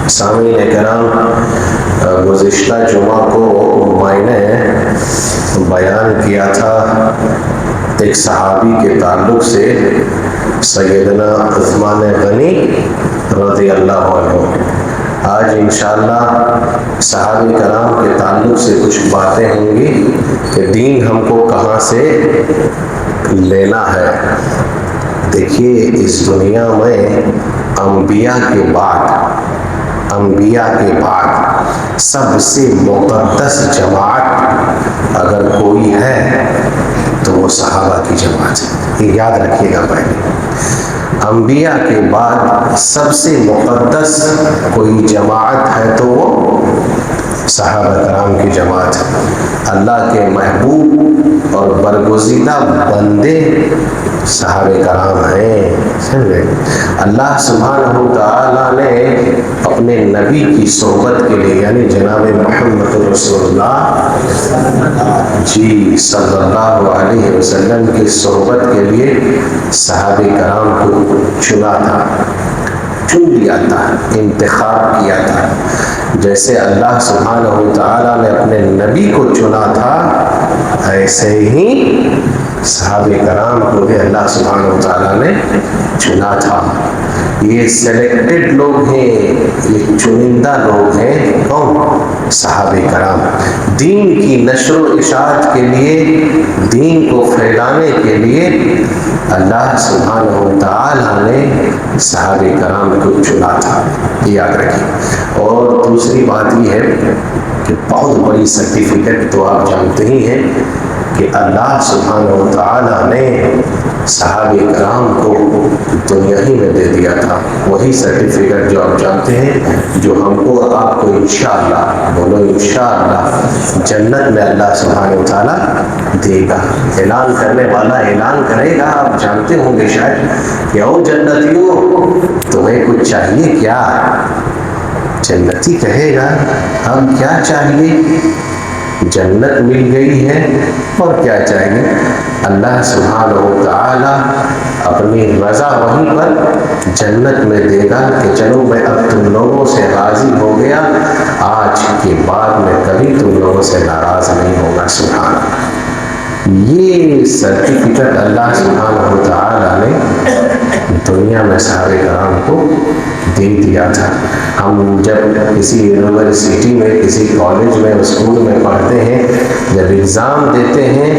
سامعین کرام، گزشتہ جمعہ کو میں نے بیان کیا تھا ایک صحابی کے تعلق سے، سیدنا عثمان غنی رضی اللہ عنہ۔ آج انشاءاللہ صحابہ کرام کے تعلق سے کچھ باتیں ہوں گی کہ دین ہم کو کہاں سے لینا ہے۔ دیکھیے، اس دنیا میں انبیاء کے بعد سب سے مقدس جماعت اگر کوئی ہے تو وہ صحابہ کی جماعت ہے۔ یہ یاد رکھیے گا، پہلے انبیاء کے بعد سب سے مقدس کوئی جماعت ہے تو وہ صحابہ کرام کی جماعت ہے۔ اللہ کے محبوب اور برگزیدہ بندے صحابہ کرام ہیں، سمجھے؟ اللہ سبحانہ وتعالی نے اپنے نبی کی صحبت کے لیے، یعنی جناب محمد رسول اللہ صلی اللہ علیہ وسلم کی صحبت کے لیے صحابہ کرام کو چنا تھا، چن لیا تھا، انتخاب کیا تھا۔ جیسے اللہ سبحانہ وتعالی نے اپنے نبی کو چنا تھا، ایسے ہی صحابہ کرام کو بھی اللہ سبحانہ وتعالی نے چنا تھا۔ یہ سلیکٹڈ لوگ ہیں، یہ چنندہ لوگ ہیں۔ کون؟ صحابہ کرام۔ دین کی نشر و اشاعت کے لیے، دین کو پھیلانے کے لیے اللہ سبحانہ وتعالی نے صحابہ کرام کو چنا تھا، یاد رکھیں۔ اور دوسری بات یہ ہے کہ بہت بڑی سرٹیفکیٹ تو آپ جانتے ہی ہیں کہ اللہ سبحانہ وتعالی نے صحابہ کرام کو دنیا ہی میں دے دیا تھا۔ وہی سرٹیفکیٹ جو آپ جانتے ہیں، جو ہم کو آپ کو انشاءاللہ، بولو انشاءاللہ، جنت میں اللہ سبحانہ وتعالی دے گا۔ اعلان کرنے والا اعلان کرے گا، آپ جانتے ہوں گے شاید کہ او جنتیوں، تمہیں کچھ چاہیے کیا؟ جنتی کہے گا، اب کیا چاہیے؟ جنت مل گئی ہے، اور کیا چاہیے؟ اللہ سبحانہ وتعالی اپنی رضا وہیں پر جنت میں دے گا کہ چلو میں اب تم لوگوں سے راضی ہو گیا، آج کے بعد میں کبھی تم لوگوں سے ناراض نہیں ہوگا۔ سبحان اللہ۔ یہ سرٹیفکیٹ اللہ سبحانہ وتعالی نے دنیا میں صحابہ کرام کو دے دیا تھا۔ ہم جب کسی یونیورسٹی میں، کسی کالج میں، اسکول میں پڑھتے ہیں، جب ایگزام دیتے ہیں،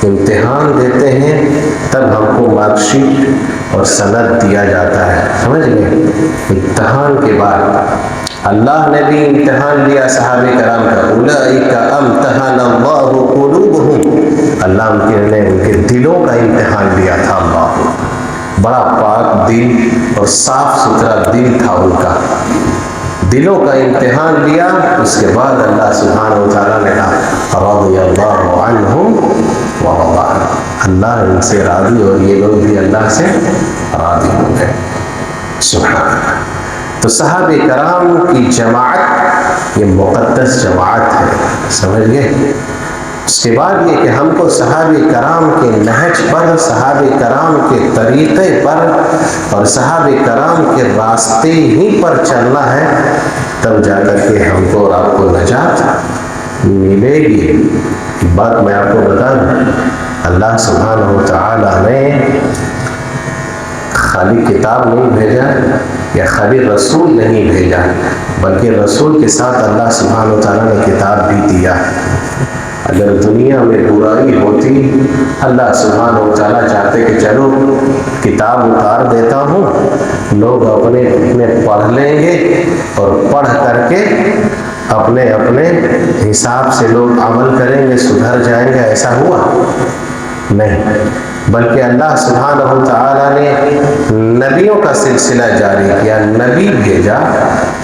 امتحان دیتے ہیں، تب ہم کو مارک شیٹ اور سند دیا جاتا ہے، سمجھ گئے؟ امتحان کے بعد اللہ نے بھی امتحان لیا صحابہ کرام کا، اولئک امتحن اللہ قلوبہم، اللہ نے ان کے دلوں کا امتحان لیا تھا۔ اللہ بڑا پاک دل اور صاف ستھرا دل تھا ان کا، دلوں کا امتحان لیا۔ اس کے بعد اللہ سبحانہ وتعالی نے کہا رضی اللہ عنہم ورضوا عنہم، اللہ ان سے راضی اور یہ لوگ بھی اللہ سے راضی ہو گئے۔ سبحان اللہ۔ تو صحابہ کرام کی جماعت یہ مقدس جماعت ہے، سمجھ گئے؟ اس کے بعد یہ کہ ہم کو صحابہ کرام کے نہج پر، صحابہ کرام کے طریقے پر اور صحابہ کرام کے راستے ہی پر چلنا ہے، تب جا کر کے ہم کو اور آپ کو نجات ملے گی۔ بات میں آپ کو بتا دوں، اللہ سبحانہ وتعالی نے خالی کتاب نہیں بھیجا یا خالی رسول نہیں بھیجا، بلکہ رسول کے ساتھ اللہ سبحانہ وتعالی نے کتاب بھی دیا۔ اگر دنیا میں برائی ہوتی، اللہ سبحانہ وتعالی چاہتے کہ چلو کتاب اتار دیتا ہوں، لوگ اپنے پڑھ لیں گے اور پڑھ کر کے اپنے حساب سے لوگ عمل کریں گے، سدھر جائیں گے۔ ایسا ہوا نہیں، بلکہ اللہ سبحانہ وتعالی نے نبیوں کا سلسلہ جاری کیا، نبی بھیجا۔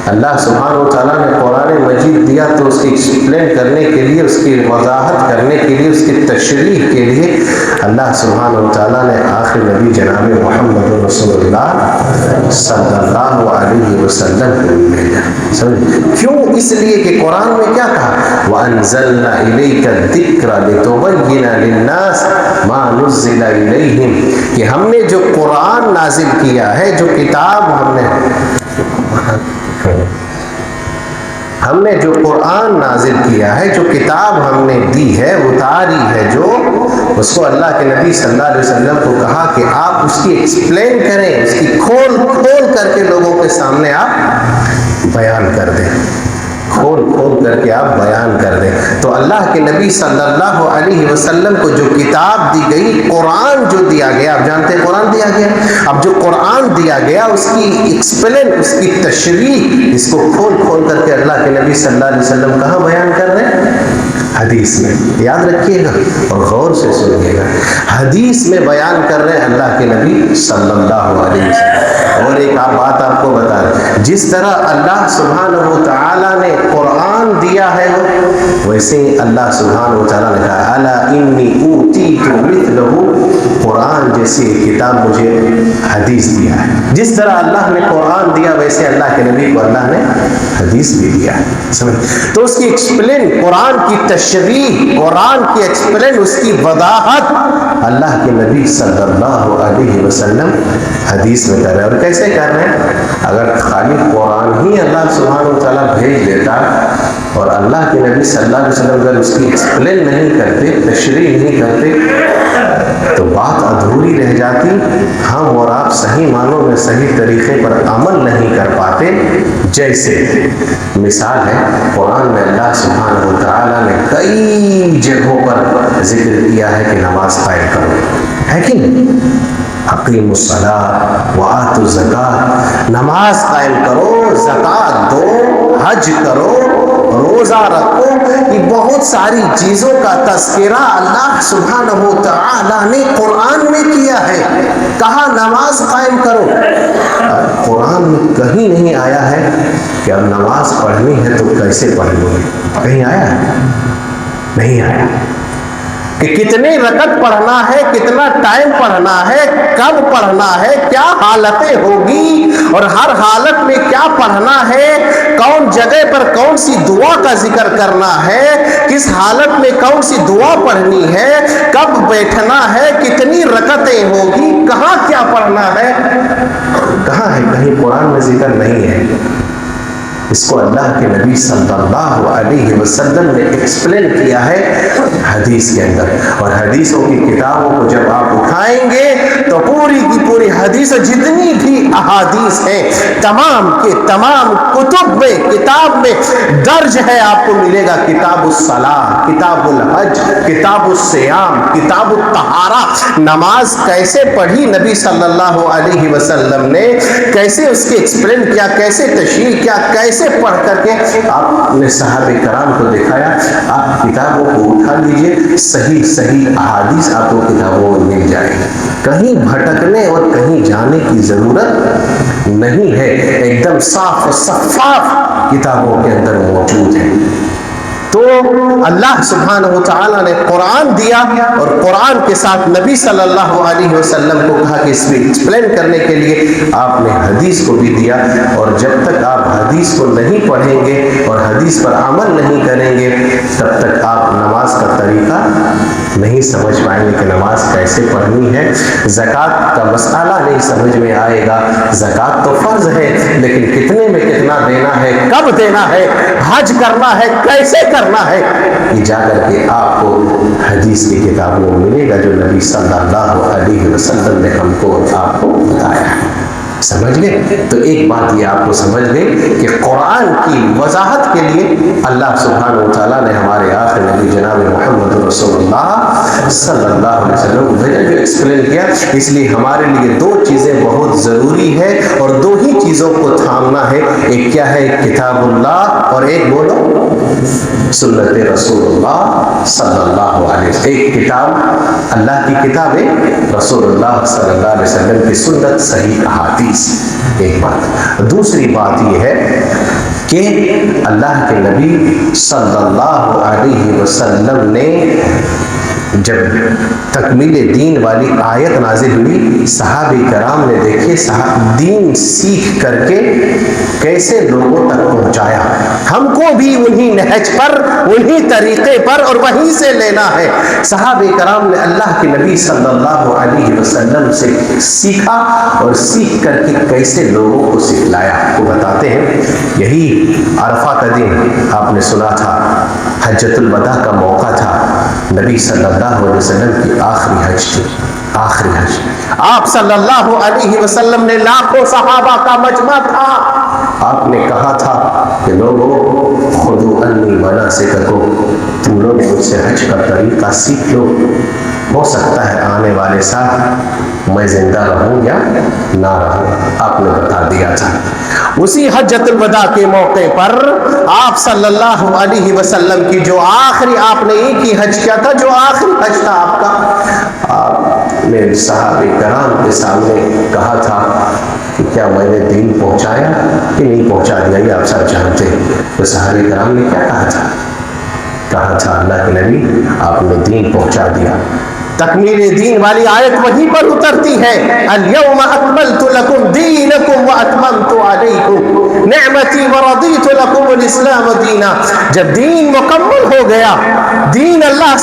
اللہ سبحانہ وتعالی نے قرآن مجید دیا تو اس کی ایکسپلین کرنے کے لیے، اس کی وضاحت کرنے کے لیے، اس کی تشریح کے لیے اللہ سبحانہ وتعالی نے آخر نبی جناب محمد رسول اللہ صلی اللہ علیہ وسلم کو بھیجا۔ سمجھ؟ کیوں؟ اس لیے کہ قرآن میں کیا کہا؟ وَأَنزَلْنَا إِلَيْكَ الذِّكْرَ لِتُبَيِّنَ لِلنَّاسِ مَا نُزِّلَ إِلَيْهِمْ، کہ ہم نے جو قرآن نازل کیا ہے، جو کتاب ہم نے ہم نے جو قرآن نازل کیا ہے، جو کتاب ہم نے دی ہے، اتاری ہے، جو اس کو اللہ کے نبی صلی اللہ علیہ وسلم کو کہا کہ آپ اس کی ایکسپلین کریں، اس کی کھول کھول کر کے لوگوں کے سامنے آپ بیان کر دیں، کھول کھول کر کے آپ بیان کر دیں۔ تو اللہ کے نبی صلی اللہ علیہ وسلم کو جو کتاب دی گئی، قرآن جو دیا گیا، آپ جانتے ہیں قرآن دیا گیا، اب جو قرآن دیا گیا اس کی ایکسپلین، اس کی تشریح، اس کو کھول کھول کر کے اللہ کے نبی صلی اللہ علیہ وسلم کہاں بیان کر رہے ہیں؟ حدیث میں۔ یاد رکھیے گا اور غور سے سنیے گا، حدیث میں بیان کر رہے ہیں اللہ کے نبی صلی اللہ علیہ وسلم۔ اور ایک بات آپ کو بتا دیں، جس طرح اللہ سبحانہ و تعالیٰ نے قرآن دیا ہے ویسے ہی اللہ سبحانہ و تعالیٰ نے کہا الا انی اوتیت مثلہ، قرآن جیسی کتاب مجھے حدیث دیا ہے۔ جس طرح اللہ نے قرآن دیا ویسے اللہ کے نبی کو اللہ نے حدیث بھی دیا ہے، سمجھ؟ تو اس کی ایکسپلین، قرآن کی تشریح، قرآن کی ایکسپلین، اس کی وضاحت اللہ کے نبی صلی اللہ علیہ وسلم حدیث میں کر رہے ہیں۔ اور کیسے کر رہے ہیں؟ اگر خالی قرآن ہی اللہ سبحانہ و تعالیٰ بھیج دیتا اور اللہ کے نبی صلی اللہ علیہ وسلم اگر اس کی ایکسپلین نہیں کرتے، تشریح نہیں کرتے، تو بات ادھوری رہ جاتی، ہم اور آپ صحیح معنوں میں صحیح طریقے پر عمل نہیں کر پاتے۔ جیسے مثال ہے، قرآن میں اللہ سبحانہ و تعالیٰ نے کئی جگہوں پر ذکر کیا ہے کہ نماز قائم کرو، ہے کہ نہیں؟ اقیموا الصلاۃ وآتوا الزکاۃ، نماز قائم کرو، زکوٰۃ دو، حج کرو، روزہ رکھو۔ یہ بہت ساری چیزوں کا تذکرہ اللہ سبحانہ و تعالیٰ نے قرآن میں کیا ہے، کہا نماز قائم کرو۔ قرآن میں کہیں نہیں آیا ہے کہ اب نماز پڑھنی ہے تو کیسے پڑھنی ہے، کہیں آیا ہے؟ نہیں آیا کہ کتنی رکعت پڑھنا ہے، کتنا ٹائم پڑھنا ہے، کب پڑھنا ہے، کیا حالتیں ہوگی اور ہر حالت میں کیا پڑھنا ہے، کون جگہ پر کون سی دعا کا ذکر کرنا ہے، کس حالت میں کون سی دعا پڑھنی ہے، کب بیٹھنا ہے، کتنی رکعتیں ہوگی، کہاں کیا پڑھنا ہے، کہاں ہے؟ کہیں قرآن میں ذکر نہیں ہے۔ اس کو اللہ کے نبی صلی اللہ علیہ وسلم نے ایکسپلین کیا ہے حدیث کے اندر۔ اور حدیثوں کی کتابوں کو جب آپ اٹھائیں گے تو پوری کی پوری حدیث، جتنی بھی احادیث ہیں، تمام کے تمام کتب میں، کتاب میں درج ہے، آپ کو ملے گا کتاب الصلاۃ، کتاب الحج، کتاب الصیام، کتاب الطہارہ، نماز کیسے پڑھی نبی صلی اللہ علیہ وسلم نے، کیسے اس کے ایکسپلین کیا، کیسے تشریح کیا، کیسے پڑھ کر کے آپ نے صحابہ کرام کو دکھایا۔ آپ کتابوں کو اٹھا لیجئے، صحیح صحیح احادیث آپ کو کتابوں میں مل جائے گی، کہیں بھٹکنے اور کہیں جانے کی ضرورت نہیں ہے، ایک دم صاف و شفاف کتابوں کے اندر موجود ہے۔ تو اللہ سبحانہ و تعالیٰ نے قرآن دیا اور قرآن کے ساتھ نبی صلی اللہ علیہ وسلم کو کہا کہ اس میں ایکسپلین کرنے کے لیے آپ نے حدیث کو بھی دیا۔ اور جب تک آپ حدیث کو نہیں پڑھیں گے اور حدیث پر عمل نہیں کریں گے تب تک آپ نماز کا طریقہ نہیں سمجھ پائیں گے کہ نماز کیسے پڑھنی ہے، زکوٰۃ کا مسئلہ نہیں سمجھ میں آئے گا۔ زکوٰۃ تو فرض ہے لیکن کتنے میں کتنا دینا ہے، کب دینا ہے، حج کرنا ہے، کیسے کرنا ہے، یہ جا کر کے آپ کو حدیث کی کتابوں میں ملے گا جو نبی صلی اللہ علیہ وسلم نے ہم کو اور آپ کو بتایا ہے۔ سمجھ گئے؟ تو ایک بات یہ آپ کو سمجھ گئے کہ قرآن کی وضاحت کے لیے اللہ سبحانہ و تعالیٰ نے ہمارے آخر نبی جناب محمد رسول اللہ صلی اللہ علیہ وسلم کو بھیجا، جو ایکسپلین کیا۔ اس لیے ہمارے لیے دو چیزیں بہت ضروری ہے اور دو ہی چیزوں کو تھامنا ہے، ایک کیا ہے؟ کتاب اللہ، اور ایک بولو سنت رسول اللہ صلی اللہ علیہ وسلم۔ ایک کتاب اللہ کی کتاب ہے، رسول اللہ صلی اللہ علیہ وسلم کی سنت، صحیح احادیث، ایک بات۔ دوسری بات یہ ہے کہ اللہ کے نبی صلی اللہ علیہ وسلم نے جب تکمیل دین والی آیت نازل ہوئی، صحابہ کرام نے دیکھے دین سیکھ کر کے کیسے لوگوں تک پہنچایا، ہم کو بھی انہی نہج پر، انہی طریقے پر اور وہیں سے لینا ہے۔ صحابہ کرام نے اللہ کے نبی صلی اللہ علیہ وسلم سے سیکھا اور سیکھ کر کے کیسے لوگوں کو سکھلایا۔ وہ بتاتے ہیں یہی عرفہ کا دن آپ نے سنا تھا، حجۃ الوداع کا موقع تھا، نبی صلی اللہ علیہ وسلم کی آخری حج تھی، آخری حج۔ آپ صلی اللہ علیہ وسلم نے لاکھوں صحابہ کا مجمع تھا، آپ نے کہا تھا کہ لوگوں خذوا عنی مناسککم، تم لوگ مجھ سے حج کا طریقہ سیکھ لو، ہو سکتا ہے آنے والے سال میں زندہ رہوں یا نہ رہوں۔ آپ نے بتا دیا تھا۔ اسی حجۃ الوداع کے موقع پر آپ صلی اللہ علیہ وسلم کی جو آخری، آپ نے ایک ہی حج کیا تھا جو آخری حج تھا آپ کا، آپ نے صحابہ کرام کے سامنے کہا تھا کہ کیا میں نے دین پہنچایا کہ نہیں پہنچا دیا، یہ آپ سب جانتے ہیں۔ تو صحابہ کرام نے کیا کہا تھا؟ کہا تھا اللہ کے نبی آپ نے دین پہنچا دیا۔ تکمیل دین والی آیت وہیں پر اترتی ہے، الیوم اکملت لکم دینکم واتممت علیکم نعمتی ورضیت لکم الاسلام دینا۔ جب دین مکمل ہو گیا، دین اللہ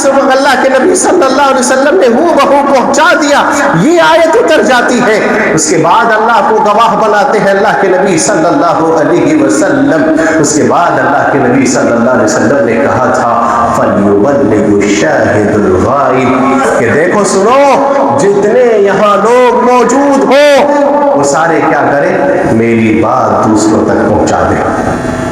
کے نبی صلی اللہ علیہ وسلم نے ہو بہو پہنچا دیا، یہ آیت اتر جاتی ہے۔ اس کے بعد اللہ کو گواہ بناتے ہیں اللہ کے نبی صلی اللہ علیہ وسلم۔ اس کے بعد اللہ کے نبی صلی اللہ علیہ وسلم نے کہا تھا فَلْيُبَلِّغُ الشَّاهِدُ الْغَائِبُ، کہ دیکھو سنو، جتنے یہاں لوگ موجود ہو وہ سارے کیا کریں، میری بات دوسروں تک پہنچا دیں،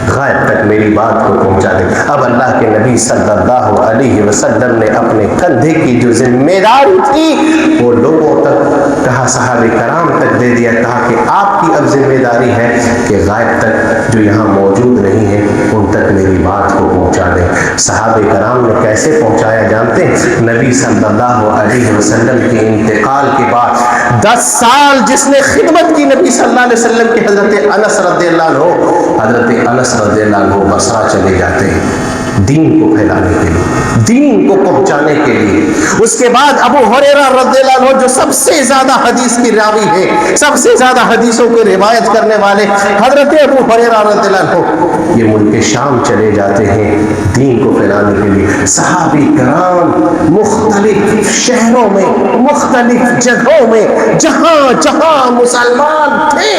غائب تک میری بات کو پہنچا دیں۔ اب اللہ کے نبی صلی اللہ علیہ وسلم نے اپنے کندھے کی جو ذمہ داری تھی وہ لوگوں تک، کہا صحابہ کرام تک دے دیا، کہا کہ آپ کی اب ذمہ داری ہے کہ غائب تک جو یہاں موجود نہیں ہیں ان تک میری بات کو پہنچا دیں۔ صحابہ کرام نے کیسے پہنچایا جانتے ہیں؟ نبی صلی اللہ علیہ وسلم کے انتقال کے بعد 10 سال جس نے خدمت کی نبی صلی اللہ علیہ وسلم کی، حضرت انس رضی اللہ عنہ، حضرت انس رضی اللہ عنہ بصرہ چلے جاتے ہیں دین کو پھیلانے کے لیے، دین کو پہنچانے کے لیے۔ اس کے بعد ابو ہریرہ رضی اللہ عنہ جو سب سے زیادہ حدیث کی راوی ہے، سب سے زیادہ حدیثوں کی روایت کرنے والے حضرت ابو ہریرہ رضی اللہ عنہ، یہ ملک شام چلے جاتے ہیں دین کو پھیلانے کے لیے۔ صحابہ کرام مختلف شہروں میں، مختلف جگہوں میں، جہاں جہاں مسلمان تھے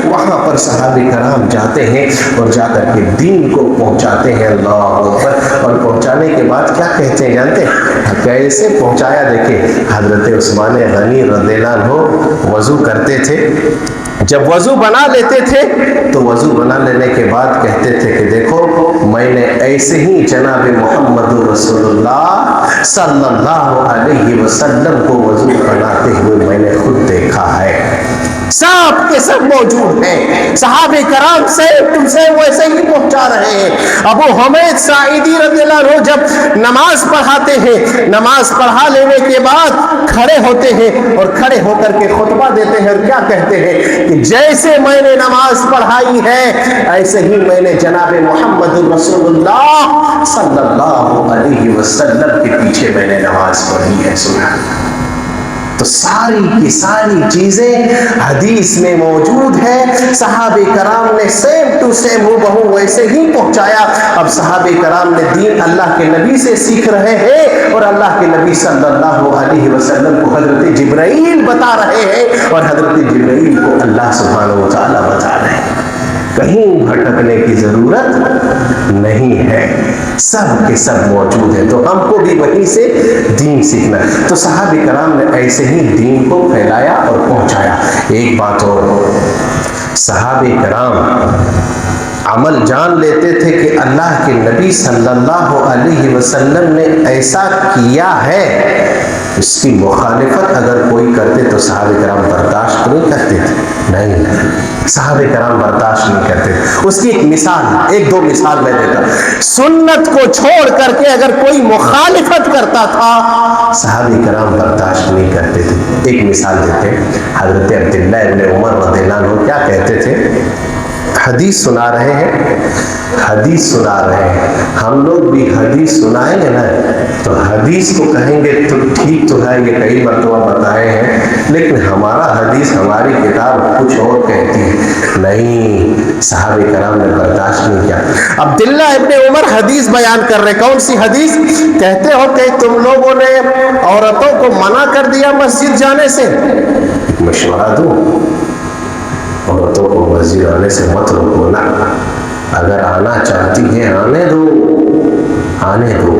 وہاں پر صحابہ کرام جاتے ہیں اور جا کر کے دین کو پہنچاتے ہیں۔ اللہ اکبر۔ اور پہنچانے کے بعد کیا کہتے ہیں جانتے ہیں؟ کیسے پہنچایا دیکھیں، حضرت عثمان غنی رضی اللہ عنہ وضو کرتے تھے، جب وضو بنا لیتے تھے تو وضو بنا لینے کے بعد کہتے تھے کہ دیکھو میں نے ایسے ہی جناب محمد رسول اللہ صلی اللہ علیہ وسلم کو وضو بناتے ہوئے میں نے خود دیکھا ہے۔ سب کے سب موجود ہیں، صحابہ کرام سے تم سے ویسے ہی پہنچا رہے ہیں۔ ابو حمید ساعدی رضی اللہ عنہ جب نماز پڑھاتے ہیں، نماز پڑھا لینے کے بعد کھڑے ہوتے ہیں اور کھڑے ہو کر کے خطبہ دیتے ہیں اور کیا کہتے ہیں کہ جیسے میں نے نماز پڑھائی ہے ایسے ہی میں نے جناب محمد رسول اللہ صلی اللہ علیہ وسلم کے پیچھے میں نے نماز پڑھی ہے۔ سبحان اللہ۔ تو ساری کی ساری چیزیں حدیث میں موجود ہے، صحابہ کرام نے سیم ٹو سیم ہو بہو ویسے ہی پہنچایا۔ اب صحابہ کرام نے دین اللہ کے نبی سے سیکھ رہے ہیں اور اللہ کے نبی صلی اللہ علیہ وسلم کو حضرت جبرائیل بتا رہے ہیں اور حضرت جبرائیل کو اللہ سبحانہ و تعالیٰ بتا رہے ہیں۔ کہیں بھٹکنے کی ضرورت نہیں ہے، سب کے سب موجود ہیں، تو ہم کو بھی وہیں سے دین سیکھنا ہے۔ تو صحابہ کرام نے ایسے ہی دین کو پھیلایا اور پہنچایا۔ ایک بات اور، صحابہ کرام عمل جان لیتے تھے کہ اللہ کے نبی صلی اللہ علیہ وسلم نے ایسا کیا ہے، اس کی مخالفت اگر کوئی کرتے تو صحابہ کرام برداشت نہیں کرتے تھے، نہیں، صحابہ کرام برداشت نہیں کرتے۔ اس کی ایک مثال، ایک دو مثال میں دیتا ہوں۔ سنت کو چھوڑ کر کے اگر کوئی مخالفت کرتا تھا صحابہ کرام برداشت نہیں کرتے تھے۔ ایک مثال دیتے ہیں، حضرت عبداللہ ابن عمر رضی اللہ عنہ کیا کہتے تھے حدیث سنا رہے ہیں، حدیث سنا رہے ہیں، ہم لوگ بھی حدیث سنائیں گے نا تو حدیث کو کہیں گے تو ٹھیک تو ہے، یہ کئی مرتبہ بتائے ہیں، لیکن ہمارا حدیث ہماری کتاب کچھ اور کہتی ہے۔ نہیں، صحابہ کرام نے برداشت نہیں کیا۔ عبداللہ ابن عمر حدیث بیان کر رہے، کون سی حدیث؟ کہتے ہو کہ تم لوگوں نے عورتوں کو منع کر دیا مسجد جانے سے، مشورہ دو، عورتوں کو مسجد آنے سے مت روکو نا، اگر آنا چاہتی ہے آنے دو، آنے دو،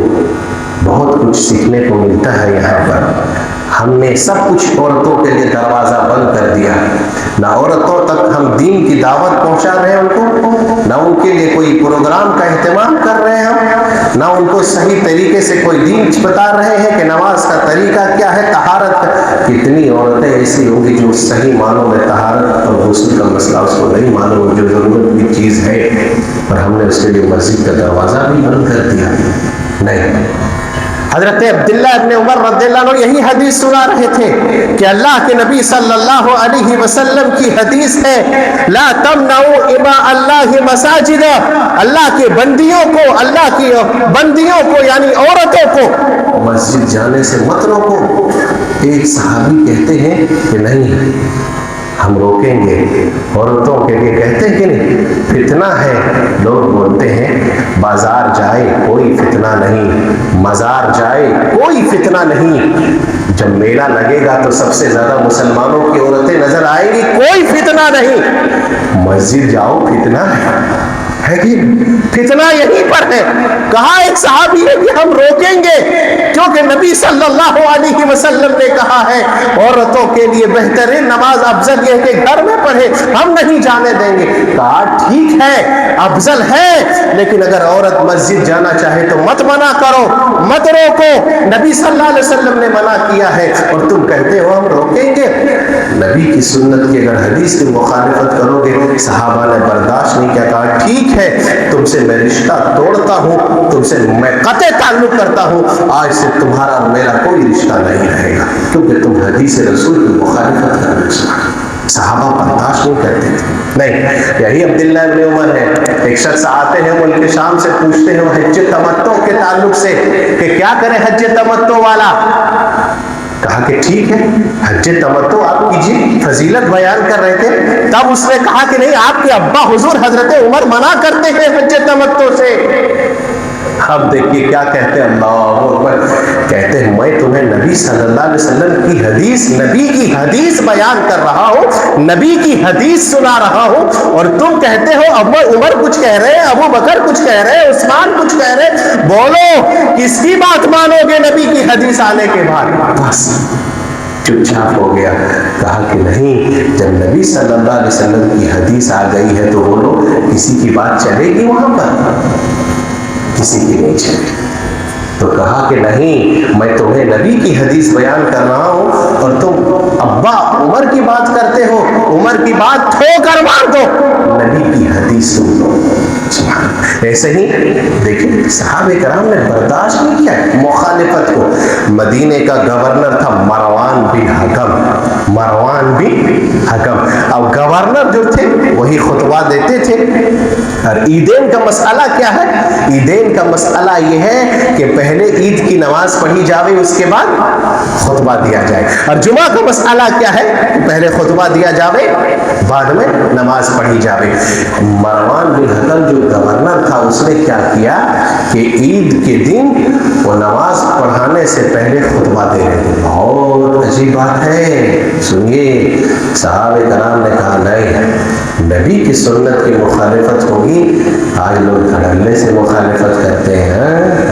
بہت کچھ سیکھنے کو ملتا ہے یہاں پر۔ ہم نے سب کچھ عورتوں کے لیے دروازہ بند کر دیا، نہ عورتوں تک ہم دین کی دعوت پہنچا رہے ہیں ان کو، نہ ان کے لیے کوئی پروگرام کا اہتمام کر رہے ہیں ہم، نہ ان کو صحیح طریقے سے کوئی دین بتا رہے ہیں کہ نماز کا طریقہ کیا ہے، طہارت کا۔ کتنی عورتیں ایسی ہوں گی جو صحیح معنوں میں طہارت اور غسل کا مسئلہ اس کو نہیں معلوم، جو ضرورت کی چیز ہے، اور ہم نے اس کے لیے مسجد کا دروازہ بھی بند کر دیا۔ نہیں، حضرت عبداللہ ابن عمر رضی اللہ عنہ یہی حدیث سنا رہے تھے کہ اللہ کے نبی صلی اللہ علیہ وسلم کی حدیث ہے، لا تمنعوا اماء اللہ مساجد، اللہ کے بندیوں کو، اللہ کی بندیوں کو یعنی عورتوں کو مسجد جانے سے مت روکو۔ ایک صحابی کہتے ہیں کہ نہیں، ہم روکیں گے، عورتوں کے لیے کہتے ہیں کہ نہیں، فتنہ ہے۔ لوگ بولتے ہیں بازار جائے کوئی فتنہ نہیں، مزار جائے کوئی فتنہ نہیں، جب میلہ لگے گا تو سب سے زیادہ مسلمانوں کی عورتیں نظر آئیں گی، کوئی فتنہ نہیں۔ مسجد جاؤ فتنہ ہے کہ فتنہ یہیں پر ہے۔ کہا ایک صحابی ہے کہ ہم روکیں گے کیونکہ نبی صلی اللہ علیہ وسلم نے کہا ہے عورتوں کے لیے بہترین نماز افضل یہ کہ گھر میں پڑھے، ہم نہیں جانے دیں گے۔ کہا ٹھیک ہے، افضل ہے، لیکن اگر عورت مسجد جانا چاہے تو مت منع کرو، مت روکو، نبی صلی اللہ علیہ وسلم نے منع کیا ہے اور تم کہتے ہو ہم روکیں گے۔ نبی کی سنت کی اگر حدیث کی مخالفت کرو گے، صحابہ نے برداشت نہیں کیا، کہا ٹھیک ہے، تم سے میں رشتہ توڑتا ہوں، تم سے میں قطع تعلق کرتا ہوں، آج سے تمہارا اور میرا کوئی رشتہ نہیں رہے گا، کیونکہ تم حدیث رسول کی مخالفت کرنے سے۔ صحابہ برداشت نہیں کرتے تھے۔ نہیں، یہی عبداللہ ابن عمر ہے، ایک شخص آتے ہیں ملک شام سے، پوچھتے ہیں حج تمتع کے تعلق سے کہ کیا کرے حج تمتع والا؟ کہا کہ ٹھیک ہے، حج تمتع آپ کیجیے، فضیلت بیان کر رہے تھے، تب اس نے کہا کہ نہیں، آپ کے ابا حضور حضرت عمر منع کرتے ہیں حج تمتع سے۔ اب دیکھیے کیا کہتے ہیں، اللہ اکبر، کہتے ہیں میں تمہیں نبی صلی اللہ علیہ وسلم کی حدیث، نبی کی حدیث بیان کر رہا ہوں، نبی کی حدیث سنا رہا ہوں، اور تم کہتے ہو عمر کچھ کہہ رہے ہیں، ابو بکر کچھ کہہ رہے ہیں، عثمان کچھ کہہ رہے ہیں، بولو کس کی بات مانو گے نبی کی حدیث آنے کے بعد؟ بس چپ چاپ ہو گیا۔ کہا کہ نہیں، جب نبی صلی اللہ علیہ وسلم کی حدیث آ گئی ہے تو بولو کسی کی بات چلے گی وہاں پر؟ کسی کی نہیں چلے۔ تو کہا کہ نہیں، میں تمہیں نبی کی حدیث بیان کر رہا ہوں اور تم ابا عمر کی بات کرتے ہو، عمر کی بات ٹھو کر مار دو، نبی کی حدیث سن لو۔ ایسے ہی دیکھیں صحابہ کرام نے برداشت نہیں کیا مخالفت کو۔ مدینے کا گورنر تھا مروان بن حکم، مروان بن حکم، اب گورنر جو تھے وہی خطبہ دیتے تھے۔ اور عیدین کا مسئلہ کیا ہے؟ عیدین کا مسئلہ یہ ہے کہ پہلے عید کی نماز پڑھی جاوے، اس کے بعد خطبہ دیا جائے، اور جمعہ کا مسئلہ کیا ہے کہ پہلے خطبہ دیا جاوے بعد میں نماز پڑھی جاوے۔ مروان بن حکم جو گورنر تھا اس نے کیا کیا کہ عید کے دن وہ نماز پڑھانے سے پہلے خطبہ دے رہے تھے۔ بہت عجیب بات ہے، سنیے، صحابہ کرام نے کہا نہیں، نبی کی سنت کی مخالفت ہوگی، آج لوگ دھڑلے سے مخالفت کرتے ہیں۔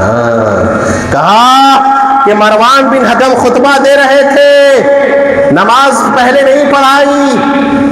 کہا کہ مروان بن حکم خطبہ دے رہے تھے، نماز پہلے نہیں پڑھائی۔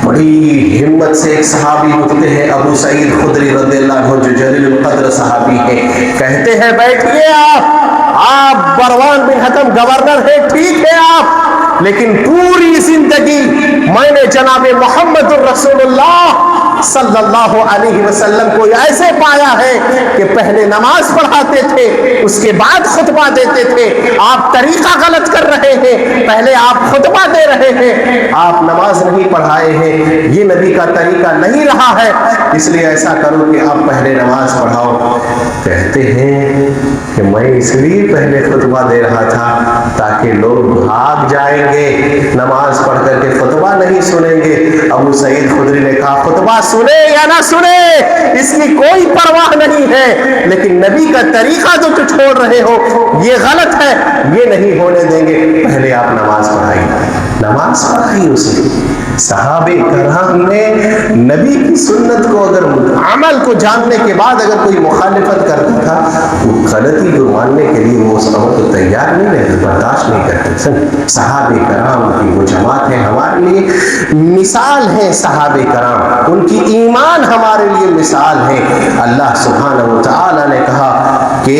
بڑی ہمت سے ایک صحابی اٹھتے ہیں، ابو سعید خدری رضی اللہ عنہ جو جلیل القدر صحابی ہیں، کہتے ہیں بیٹھیے آپ مروان بن حکم گورنر ہے، ٹھیک ہے آپ، لیکن پوری زندگی میں نے جناب محمد الرسول اللہ صلی اللہ علیہ وسلم کو ایسے پایا ہے کہ پہلے نماز پڑھاتے تھے، اس کے بعد خطبہ دیتے تھے۔ آپ طریقہ غلط کر رہے ہیں، پہلے آپ خطبہ دے رہے ہیں، آپ نماز نہیں پڑھائے ہیں، یہ نبی کا طریقہ نہیں رہا ہے، اس لیے ایسا کرو کہ آپ پہلے نماز پڑھاؤ۔ کہتے ہیں کہ میں اس لیے پہلے خطبہ دے رہا تھا تاکہ لوگ بھاگ جائیں گے، نماز پڑھ کر کے خطبہ نہیں سنیں گے۔ ابو سعید خدری نے کہا خطبہ سنے یا نہ سنے اس کی کوئی پرواہ نہیں ہے، لیکن نبی کا طریقہ جو تم چھوڑ رہے ہو یہ غلط ہے، یہ نہیں ہونے دیں گے، پہلے آپ نماز پڑھائیے۔ نماز پڑھائی اسے۔ صحابہ کرام نے نبی کی سنت کو اگر عمل کو جاننے کے بعد اگر کوئی مخالفت کرتا تھا، وہ غلطی کو ماننے کے لیے وہ اس وقت تو تیار نہیں رہتے، برداشت نہیں کرتے۔ صحابہ کرام کی وہ جماعت ہے، ہمارے لیے مثال ہے۔ صحابہ کرام ان کی ایمان ہمارے لیے مثال ہے۔ اللہ سبحانہ و تعالی نے کہا کہ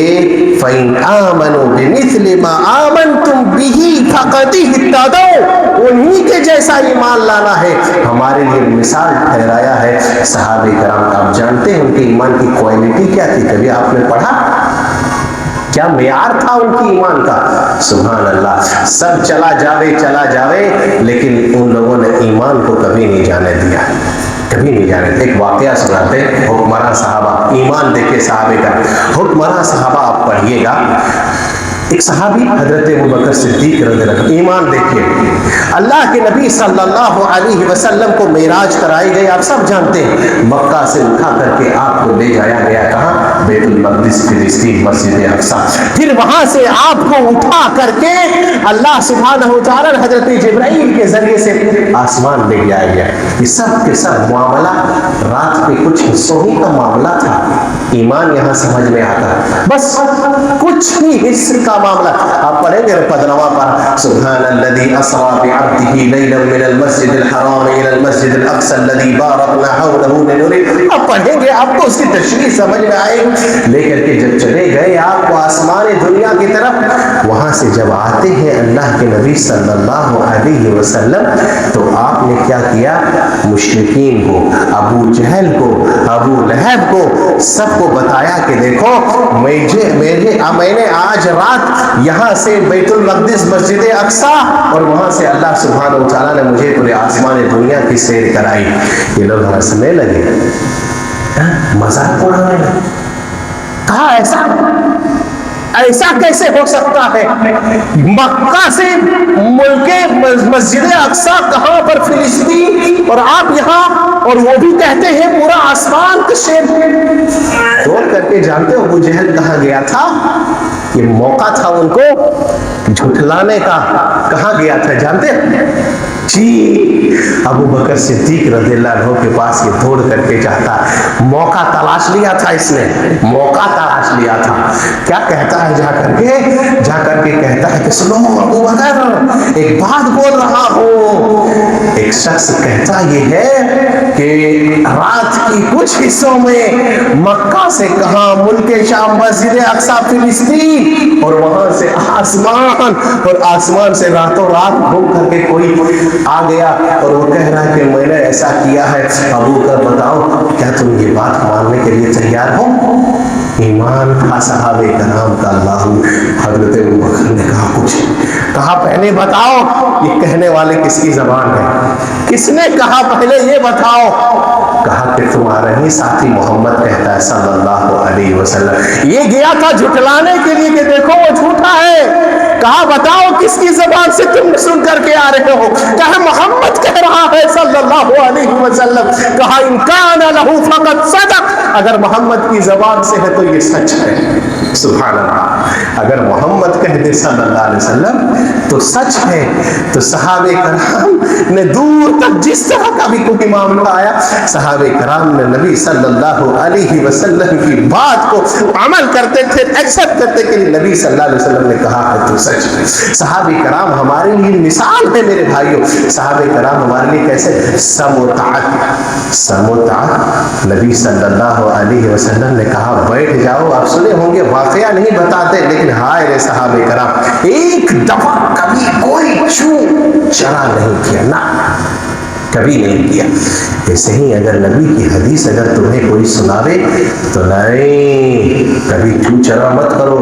فَإِنْ آمَنُوا بِمِثْلِ مَا آمَنْتُمْ بِهِ فَقَدِ اهْتَدَوْا، انہی کے جیسا ایمان لانا ہے۔ ہمارے لیے مثال ٹھہرایا ہے صحابہ کرام۔ آپ جانتے ہیں ان کے ایمان کی کوالٹی کیا تھی؟ کبھی آپ نے پڑھا کیا معیار تھا ان کی ایمان کا؟ سبحان اللہ، سب چلا جاوے لیکن ان لوگوں نے ایمان کو کبھی نہیں جانے دیا، کبھی نہیں جانے دیا۔ ایک واقعہ سناتے ہیں، حکمراں صحابہ، ایمان دیکھے صحابہ کا۔ حکمراں صحابہ آپ پڑھیے گا، ایک صحابی حضرت ابوبکر صدیق رضی اللہ عنہ، ایمان دیکھیے، اللہ کے نبی صلی اللہ علیہ وسلم کو معراج کرائی گئی، آپ سب جانتے ہیں، مکہ سے اٹھا کر کے آپ کو لے جایا گیا کہاں؟ بیت المقدس فلسطین، مسجد اقصی۔ پھر وہاں سے آپ کو اٹھا کر کے اللہ سبحانہ و تعالی حضرت جبرائیل کے ذریعے سے آسمان لے جایا گیا۔ یہ سب کے سب معاملہ رات کے کچھ حصوں ہی کا معاملہ تھا۔ ایمان یہاں سمجھ میں آتا ہے، بس کچھ ہی حصے کا معاملہ۔ آپ پڑھیں گے 15واں پارہ، سبحان الذی اسری بعبدہ لیلا من المسجد الحرام الی المسجد الاقصی الذی بارکنا حولہ لنریہ۔ آپ پڑھیں گے، آپ کو اس کی تشریح سمجھ میں آئے گی۔ لے کر کے جب چلے گئے آپ کو آسمان دنیا کی طرف، وہاں سے جب آتے ہیں اللہ کے نبی صلی اللہ علیہ وسلم، تو آپ نے کیا کیا؟ مشرکین کو، ابو جہل کو، ابو لہب کو، سب کو بتایا کہ دیکھو میں نے آج رات یہاں سے بیت المقدس مسجد اقصی اور وہاں سے اللہ سبحانہ و تعالیٰ نے مجھے پورے آسمان دنیا کی سیر کرائی۔ یہ لوگ ہنسنے لگے، مذاق اڑانے لگے، کہا ایسا کیسے ہو سکتا ہے؟ مکہ سے ملک مسجد اقصی کہاں پر فلسطین، اور آپ یہاں، اور وہ بھی کہتے ہیں پورا آسمان کا شیر۔ توڑ کر کے جانتے ہو ابو جہل کہاں گیا تھا؟ یہ موقع تھا ان کو جھٹلانے کا، کہاں گیا تھا جانتے ہیں؟ جی ابو بکر صدیق رضی اللہ عنہ کے پاس یہ دوڑ کر کے جاتا، موقع تلاش لیا تھا، اس نے موقع تلاش لیا تھا۔ کیا کہتا ہے جا کر کے کہتا ہے کہ سنو ابو بکر، ایک بات بول رہا ہوں۔ ایک شخص کہتا یہ ہے کہ رات کی کچھ حصوں میں مکہ سے کہاں ملک شام مسجد اقصی فلسطین، اور وہاں سے آسمان، اور آسمان سے راتوں رات گھوم کر کے کوئی آ گیا اور وہ کہہ رہا ہے کہ میں نے ایسا کیا ہے۔ ابو بکر بتاؤ کیا تم یہ بات ماننے کے لیے تیار ہو؟ ایمان تھا صحابہ کرام کا۔ اللہ، حضرت ابو بکر نے کہا کچھ، کہا پہلے بتاؤ یہ کہنے والے کس کی زبان ہے؟ کس نے کہا پہلے یہ بتاؤ؟ کہا کہ تمہارا ہی ساتھی محمد کہتا ہے صلی اللہ علیہ وسلم۔ یہ گیا تھا جھٹلانے کے لیے کہ دیکھو وہ جھوٹا ہے۔ کہا بتاؤ کس کی زبان سے تم سن کر کے آ رہے ہو؟ کہا محمد کہہ رہا ہے صلی اللہ علیہ وسلم۔ کہا ان کان لہ فقد صدق، اگر محمد کی زبان سے ہے تو یہ سچ ہے۔ سبحان اللہ، اگر محمد کہہ دے صلی اللہ علیہ وسلم تو سچ ہے۔ تو صحابہ کرام نے دور تک جس طرح کا بھی کوئی معاملہ آیا، صحابہ کرام نے نبی صلی اللہ علیہ وسلم کی بات کو عمل کرتے تھے، ایکسپٹ کرتے کہ نبی صلی اللہ علیہ وسلم نے کہا ہے تو سچ ہے۔ صحابہ کرام ہمارے لیے مثال ہے میرے بھائیوں۔ صحابہ کرام ہمارے لیے کیسے؟ سم و طاعت۔ نبی صلی اللہ علیہ وسلم نے کہا بیٹھ جاؤ، آپ سنے ہوں گے، واقعہ نہیں بتاتے لیکن ہائے رے صحابہ کرام ایک دفعہ کبھی کوئی چرا نہیں کیا، نہ کبھی نہیں کیا۔ ایسے ہی اگر نبی کی حدیث اگر تمہیں کوئی سناوے تو نہیں، کبھی چو چرا مت کرو،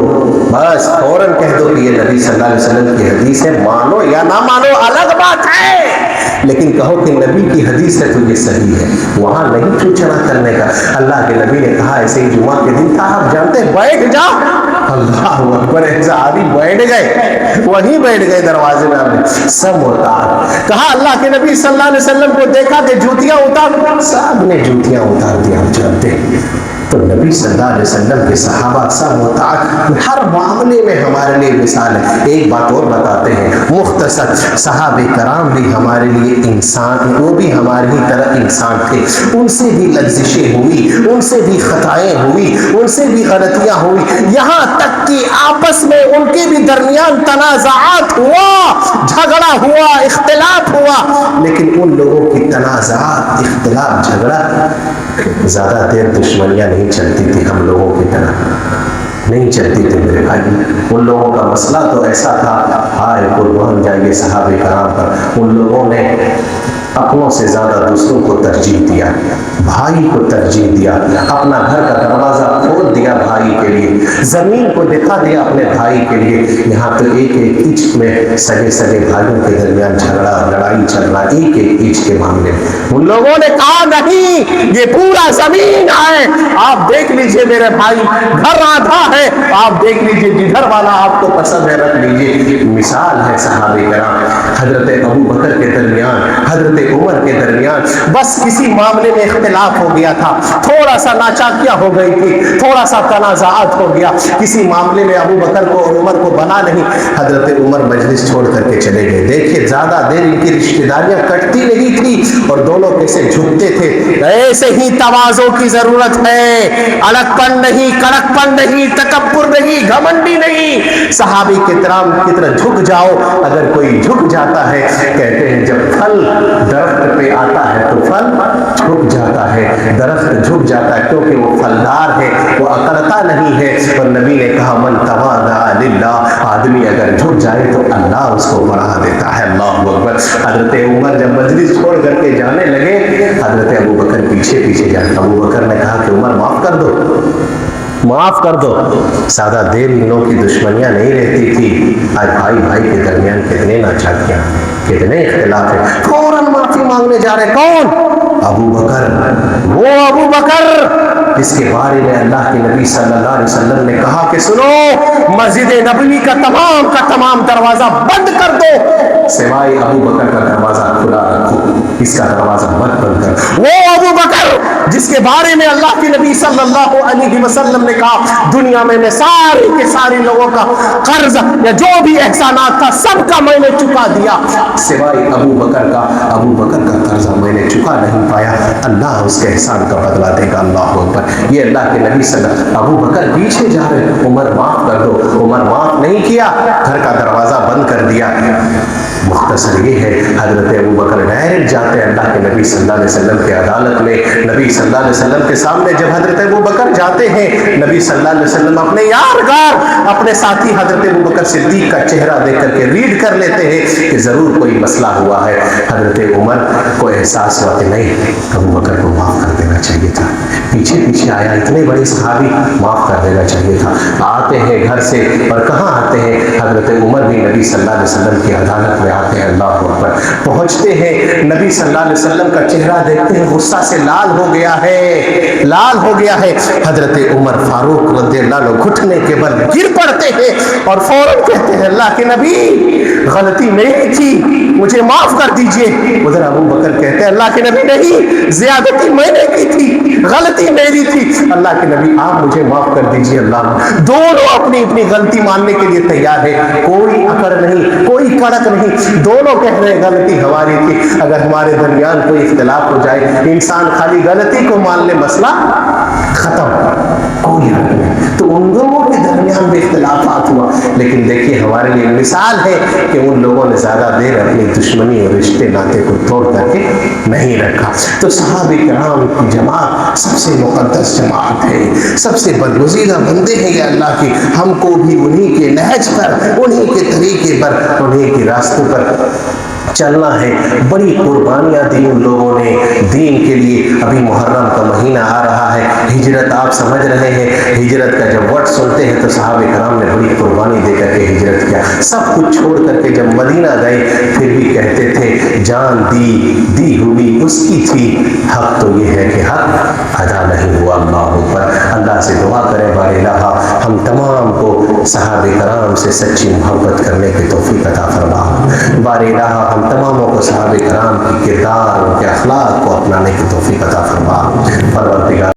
بس فوراً کہہ دو کہ یہ نبی صلی اللہ علیہ وسلم کی حدیث ہے، مانو یا نہ مانو الگ بات ہے، لیکن کہو کہ نبی کی حدیث ہے تو یہ صحیح ہے، وہاں نہیں چو چرا کرنے کا۔ اللہ کے نبی نے کہا ایسے ہی جمعہ کے دن تھا، آپ جانتے ہیں بیٹھ جاؤ، اللہ اکبر، صحابی بیٹھ گئے، وہیں بیٹھ گئے دروازے میں، آپ نے سب اتار کہا، اللہ کے نبی صلی اللہ علیہ وسلم کو دیکھا کہ جوتیاں اتار، سب نے جوتیاں اتار دیا، آپ جانتے ہیں۔ تو نبی صلی اللہ علیہ وسلم کے صحابہ سب اتار، ہر معاملے میں ہمارے لیے مثال ہے۔ ایک بات اور بتاتے ہیں مختصر، صحابہ کرام بھی ہمارے لیے انسان، وہ بھی ہماری ہی طرح انسان تھے، ان سے بھی لغزشیں ہوئی، ان سے بھی خطائیں ہوئی، ان سے بھی غلطیاں ہوئی، یہاں تک کہ آپس میں ان کے بھی درمیان تنازعات ہوا، جھگڑا ہوا، اختلاف ہوا، لیکن ان لوگوں کی تنازعات، اختلاف، جھگڑا زیادہ دیر دشمنیاں نہیں چلتی تھی، ہم لوگوں کی طرح نہیں چلتی تھی میرے بھائی۔ ان لوگوں کا مسئلہ تو ایسا تھا، ہائے قربان جائیے صحابہ کرام پر، ان لوگوں نے اپنوں سے زیادہ دوسروں کو ترجیح دیا، بھائی کو ترجیح دیا، اپنا گھر کا دروازہ کھول دیا بھائی کے لیے، زمین کو دکھا دیا اپنے بھائی کے لیے، یہاں تو ایک ایک انچ میں سگے سگے بھائیوں کے درمیان جھگڑا لڑائی چل رہا، ایک ایک انچ کے معاملے میں۔ ان لوگوں نے کہا نہیں، یہ پورا زمین ہے، آپ دیکھ لیجئے میرے بھائی، گھر آدھا ہے، آپ دیکھ لیجئے جدھر والا آپ کو پسند ہے رکھ لیجئے۔ مثال ہے صحابہ کرام، حضرت ابو بکر کے درمیان، حضرت عمر کے درمیان بس کسی معاملے میں اختلاف ہو گیا تھا، تھوڑا سا ناچاکیاں ہو گئی تھی، تھوڑا سا تنازعات ہو گیا، کسی معاملے میں ابو بکر کو اور عمر کو بنا نہیں، حضرت عمر مجلس چھوڑ کر کے چلے گئے۔ دیکھیے زیادہ دیر ان کی رشتہ داریاں کٹتی نہیں تھی، اور دونوں کیسے جھکتے تھے۔ ایسے ہی تواضع کی ضرورت ہے، الگ پن نہیں، کڑک پن نہیں، تکبر نہیں، گھمنڈی نہیں، صحابہ کرام کی طرح جھک جاؤ۔ اگر کوئی جھک جاتا ہے، کہتے ہیں جب پھل درخت پہ آتا ہے تو پھل جھک جاتا ہے، درخت جھک جاتا ہے کیونکہ وہ پھلدار ہے، وہ اکڑتا نہیں ہے۔ اور نبی نے کہا من تواضع للہ، آدمی اگر جھک جائے تو اللہ اس کو بڑھا دیتا ہے۔ اللہ اکبر۔ حضرت عمر جب مجلس چھوڑ کر کے جانے لگے، حضرت ابو بکر پیچھے پیچھے جاتے، ابو بکر نے کہا کہ عمر معاف کر دو، معاف کر دو، زیادہ دیر ان لوگوں کی دشمنیاں نہیں رہتی تھی، آج بھائی بھائی کے درمیان کتنے ناچاکیاں، کتنے اختلاف ہیں، فوراً معافی مانگنے جا رہے۔ کون؟ ابو بکر، وہ ابو بکر جس کے بارے میں اللہ کے نبی صلی اللہ علیہ وسلم نے کہا کہ سنو، مسجد نبوی کا تمام دروازہ بند کر دو، سوائے ابو بکر کا دروازہ کھلا رکھو، اس کا دروازہ مت بند کر۔ وہ ابو بکر جس کے بارے میں اللہ کے نبی صلی اللہ علیہ وسلم نے کہا دنیا میں سارے کے سارے لوگوں کا قرض یا جو بھی احسانات تھا سب کا میں نے چکا دیا، سوائے ابو بکر کا، ابو بکر کا قرض میں نے چکا نہیں پایا، اللہ اس کے احسان کا بدلہ دے گا۔ اللہ اکبر۔ یہ اللہ کے نبی صلی اللہ علیہ وسلم، ابو بکر پیچھے جا رہے، عمر معاف کر دو، عمر معاف نہیں کیا، گھر کا دروازہ بند کر دیا۔ مختصر یہ ہے، حضرت ابو بکر ڈائریکٹ جاتے ہیں اللہ کے نبی صلی اللہ علیہ وسلم کی عدالت میں، نبی صلی اللہ علیہ وسلم کے سامنے جب حضرت ابو بکر جاتے ہیں، نبی صلی اللہ علیہ وسلم اپنے یارغار، اپنے ساتھی حضرت ابو بکر صدیق کا چہرہ دیکھ کر کے ریڈ کر لیتے ہیں کہ ضرور کوئی مسئلہ ہوا ہے۔ حضرت عمر کو احساس ہوا کہ نہیں، ابو بکر کو معاف کر دینا چاہیے تھا، پیچھے پیچھے آیا، اتنے بڑے صحابی، معاف کر دینا چاہیے تھا۔ آتے ہیں گھر سے، اور کہاں آتے ہیں، حضرت عمر بھی نبی صلی اللہ علیہ وسلم کی عدالت میں آتے ہیں۔ اللہ اکبر۔ پہنچتے ہیں، نبی صلی اللہ علیہ وسلم کا چہرہ دیکھتے ہیں، غصہ سے لال ہو گیا ہے، لال ہو گیا ہے۔ حضرت عمر فاروق رضی اللہ عنہ گھٹنے کے بل گر پڑتے ہیں اور فوراً کہتے ہیں اللہ کے نبی غلطی میری تھی، مجھے معاف کر دیجئے۔ ادھر ابو بکر کہتے ہیں اللہ کے نبی نہیں، زیادتی میں نے کی تھی، غلطی میری تھی، اللہ کے نبی آپ مجھے معاف کر دیجئے۔ اللہ، دونوں اپنی اپنی غلطی ماننے کے لیے تیار ہے، کوئی اکڑ نہیں، کوئی کڑک نہیں، دونوں کہہ رہے ہیں غلطی ہماری تھی۔ اگر ہمارے درمیان کوئی اختلاف ہو جائے، انسان خالی غلطی کو مان لے، مسئلہ ختم، کوئی حل نہیں۔ تو ان لوگوں کے درمیان بھی اختلافات ہوا، لیکن دیکھیے ہمارے لیے مثال ہے کہ ان لوگوں نے زیادہ دیر اپنی دشمنی اور رشتے ناطے کو توڑ کر کے نہیں رکھا۔ تو صحابہ کرام کی جماعت سب سے مقدس جماعت ہے، سب سے برگزیدہ بندے ہیں یہ اللہ کی، ہم کو بھی انہی کے نہج پر، انہی کے طریقے پر، انہی کے راستوں پر چلنا ہے. بڑی قربانیاں دی ان لوگوں نے دین کے لیے. ابھی محرم کا مہینہ آ رہا ہے, ہجرت آپ سمجھ رہے ہیں, ہجرت کا جب وقت سنتے ہیں تو صحابہ کرام نے بڑی قربانی دے کر کے ہجرت کیا. سب کچھ چھوڑ کر کے جب مدینہ گئے پھر بھی کہتے تھے جان دی ہوئی اس کی تھی, حق تو یہ ہے کہ حق ادا نہیں ہوا. اللہ پر اللہ سے دعا کریں بار الہ ہم تمام کو صحابہ کرام سے سچی محبت کرنے کی توفیق عطا فرما. بار الہ ہم تماموں کو صحابہ کرام کی کردار ان کے اخلاق کو اپنانے کی توفیق عطا فرما.